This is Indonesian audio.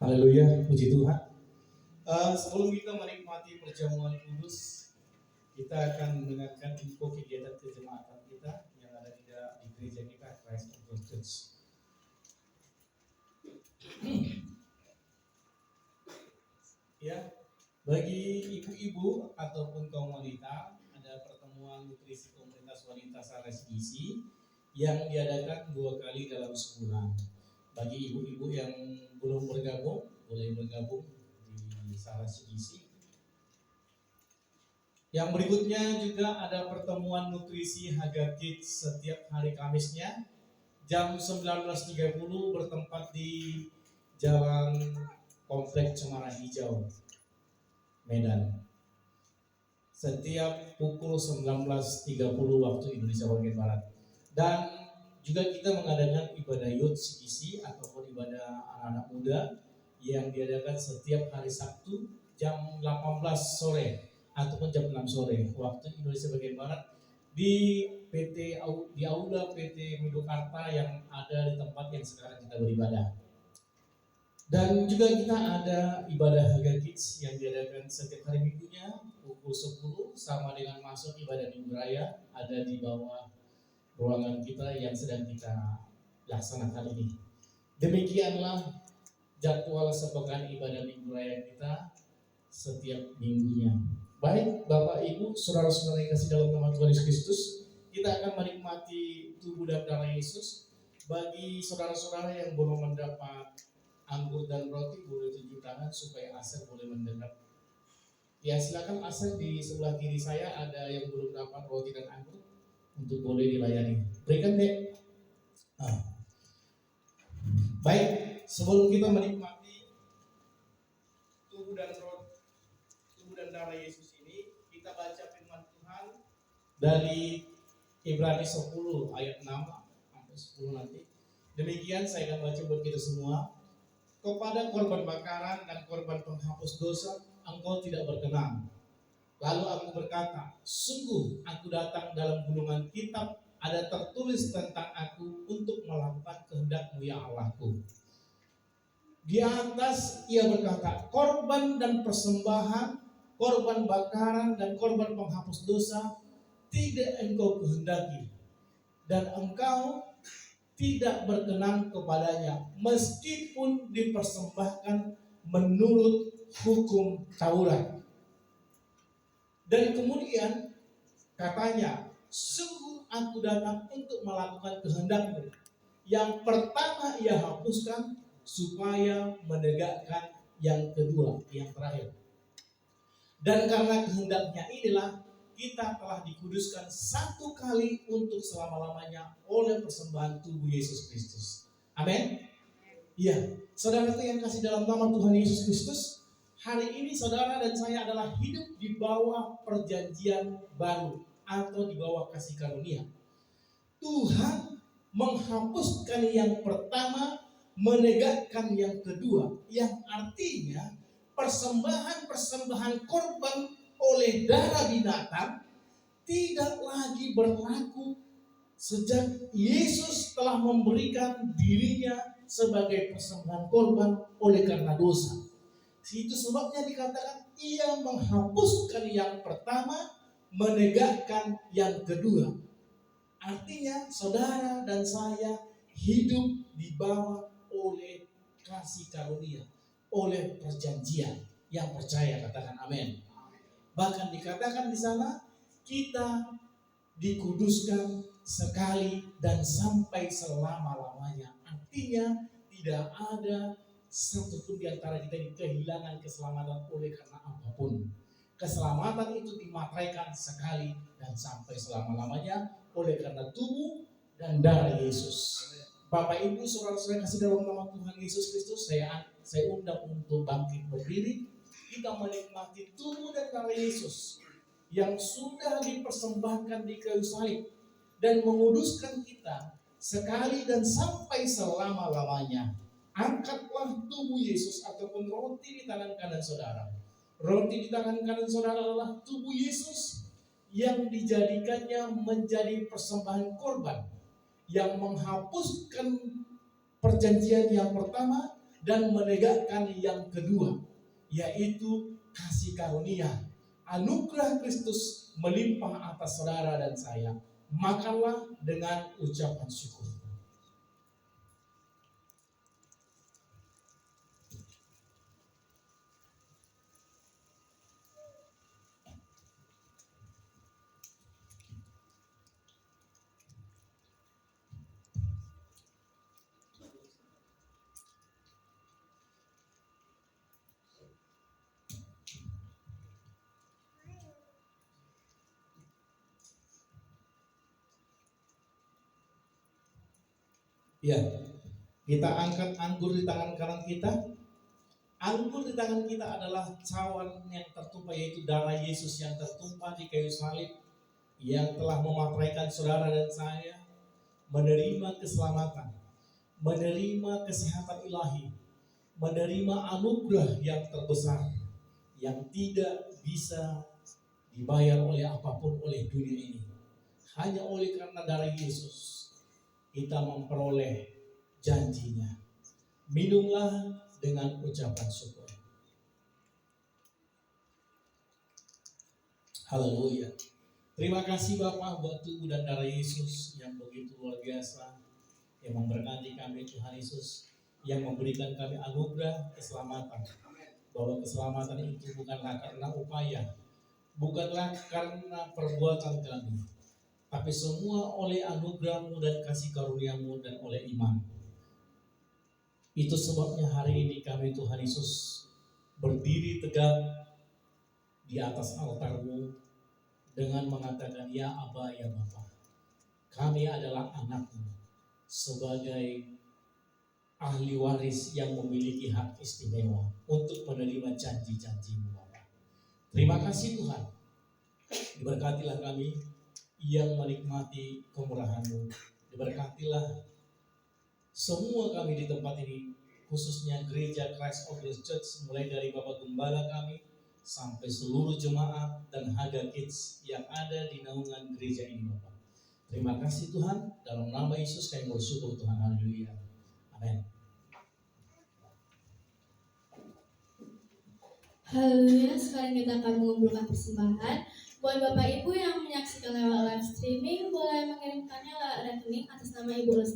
Haleluya, puji Tuhan. Sebelum kita menikmati perjamuan kudus, kita akan mendengarkan info kegiatan kejemaatan kita yang ada di gereja kita, Christ Outdoor Church. Ya, bagi ibu-ibu ataupun kaum wanita, ada pertemuan nutrisi komunitas wanita Saras Gizi yang diadakan 2 kali dalam sebulan. Bagi ibu-ibu yang belum bergabung, boleh bergabung di Saras Gizi. Yang berikutnya juga ada pertemuan nutrisi Haga Kids setiap hari Kamisnya jam 19.30 bertempat di Jalan Komplek Cemara Hijau, Medan. Setiap pukul 19.30 waktu Indonesia bagian Barat. Dan juga kita mengadakan ibadah Youth CGC ataupun ibadah anak-anak muda yang diadakan setiap hari Sabtu jam 18 sore ataupun jam 6 sore waktu Indonesia bagian Barat di Aula PT Midokarta yang ada di tempat yang sekarang kita beribadah. Dan juga kita ada ibadah Haga Kids yang diadakan setiap hari minggunya pukul 10 sama dengan masuk ibadah Minggu Raya ada di bawah ruangan kita yang sedang kita laksanakan ini. Demikianlah jadwal sepekan ibadah Minggu Raya kita setiap minggunya. Baik Bapak Ibu, saudara-saudara yang kasih dalam nama Tuhan Yesus Kristus, kita akan menikmati tubuh dan darah Yesus. Bagi saudara-saudara yang belum mendapat anggur dan roti, boleh tunjuk tangan supaya Asep boleh mendekat. Ya, silakan Asep, di sebelah kiri saya ada yang belum dapat roti dan anggur untuk boleh dilayani. Berikan deh. Baik, sebelum kita menikmati tubuh dan darah Yesus ini, kita baca firman Tuhan dari Ibrani 10 ayat 6 sampai 10 nanti. Demikian saya akan baca buat kita semua. Kepada korban bakaran dan korban penghapus dosa engkau tidak berkenan. Lalu aku berkata, sungguh aku datang dalam gulungan kitab ada tertulis tentang aku untuk melakukan kehendak-Mu ya Allahku. Di atas ia berkata, korban dan persembahan, korban bakaran dan korban penghapus dosa tidak engkau kehendaki, dan engkau tidak berkenan kepadanya, meskipun dipersembahkan menurut hukum Taurat. Dan kemudian katanya, sungguh aku datang untuk melakukan kehendak-Mu. Yang pertama ia hapuskan supaya menegakkan yang kedua, yang terakhir. Dan karena kehendaknya inilah kita telah dikuduskan satu kali untuk selama-lamanya oleh persembahan tubuh Yesus Kristus. Amin. Iya, saudaraku yang kasih dalam nama Tuhan Yesus Kristus, hari ini saudara dan saya adalah hidup di bawah perjanjian baru atau di bawah kasih karunia. Tuhan menghapuskan yang pertama, menegakkan yang kedua, yang artinya persembahan korban oleh darah binatang tidak lagi berlaku sejak Yesus telah memberikan dirinya sebagai persembahan korban oleh karena dosa. Itu sebabnya dikatakan ia menghapuskan yang pertama, menegakkan yang kedua. Artinya saudara dan saya hidup di bawah oleh kasih karunia, oleh perjanjian yang percaya, katakan amin. Bahkan dikatakan di sana kita dikuduskan sekali dan sampai selama-lamanya. Artinya tidak ada satupun di antara kita yang kehilangan keselamatan oleh karena apapun. Keselamatan itu dimateraikan sekali dan sampai selama-lamanya oleh karena tubuh dan darah Yesus. Bapak Ibu, saudara-saudara kasih dalam nama Tuhan Yesus Kristus, saya undang untuk bangkit berdiri. Kita menikmati tubuh dan darah Yesus yang sudah dipersembahkan di kayu salib dan menguduskan kita sekali dan sampai selama-lamanya. Angkatlah tubuh Yesus ataupun roti di tangan kanan saudara. Roti di tangan kanan saudara adalah tubuh Yesus yang dijadikannya menjadi persembahan korban yang menghapuskan perjanjian yang pertama dan menegakkan yang kedua, yaitu kasih karunia. Anugerah Kristus melimpah atas saudara dan saya. Makanlah dengan ucapan syukur. Ya, kita angkat anggur di tangan kanan kita. Anggur di tangan kita adalah cawan yang tertumpah, yaitu darah Yesus yang tertumpah di kayu salib, yang telah memateraikan saudara dan saya menerima keselamatan, menerima kesehatan ilahi, menerima anugerah yang terbesar yang tidak bisa dibayar oleh apapun oleh dunia ini. Hanya oleh karena darah Yesus kita memperoleh janjinya. Minumlah dengan ucapan syukur. Haleluya. Terima kasih Bapak buat tubuh dan darah Yesus yang begitu luar biasa, yang memberkati kami Tuhan Yesus, yang memberikan kami anugerah keselamatan. Bahwa keselamatan itu bukanlah karena upaya, bukanlah karena perbuatan kami, tapi semua oleh anugerah-Mu dan kasih karunia-Mu dan oleh iman. Itu sebabnya hari ini kami Tuhan Yesus berdiri tegak di atas altar-Mu dengan mengatakan, ya Aba, ya Bapa, kami adalah anak-Mu sebagai ahli waris yang memiliki hak istimewa untuk menerima janji-janji-Mu, Bapa. Terima kasih Tuhan. Diberkatilah kami yang menikmati kemurahan-Mu. Diberkatilah semua kami di tempat ini, khususnya gereja Christ of the Church, mulai dari Bapak Gembala kami sampai seluruh jemaat dan Haga Kids yang ada di naungan gereja ini, Bapak. Terima kasih Tuhan, dalam nama Yesus kami bersyukur Tuhan. Haleluya. Amin. Haleluya. Sekarang kita akan mengumpulkan persembahan. Buat Bapak Ibu yang menyaksikan lewat live streaming, boleh mengirimkannya lewat rekening atas nama Ibu Lesti.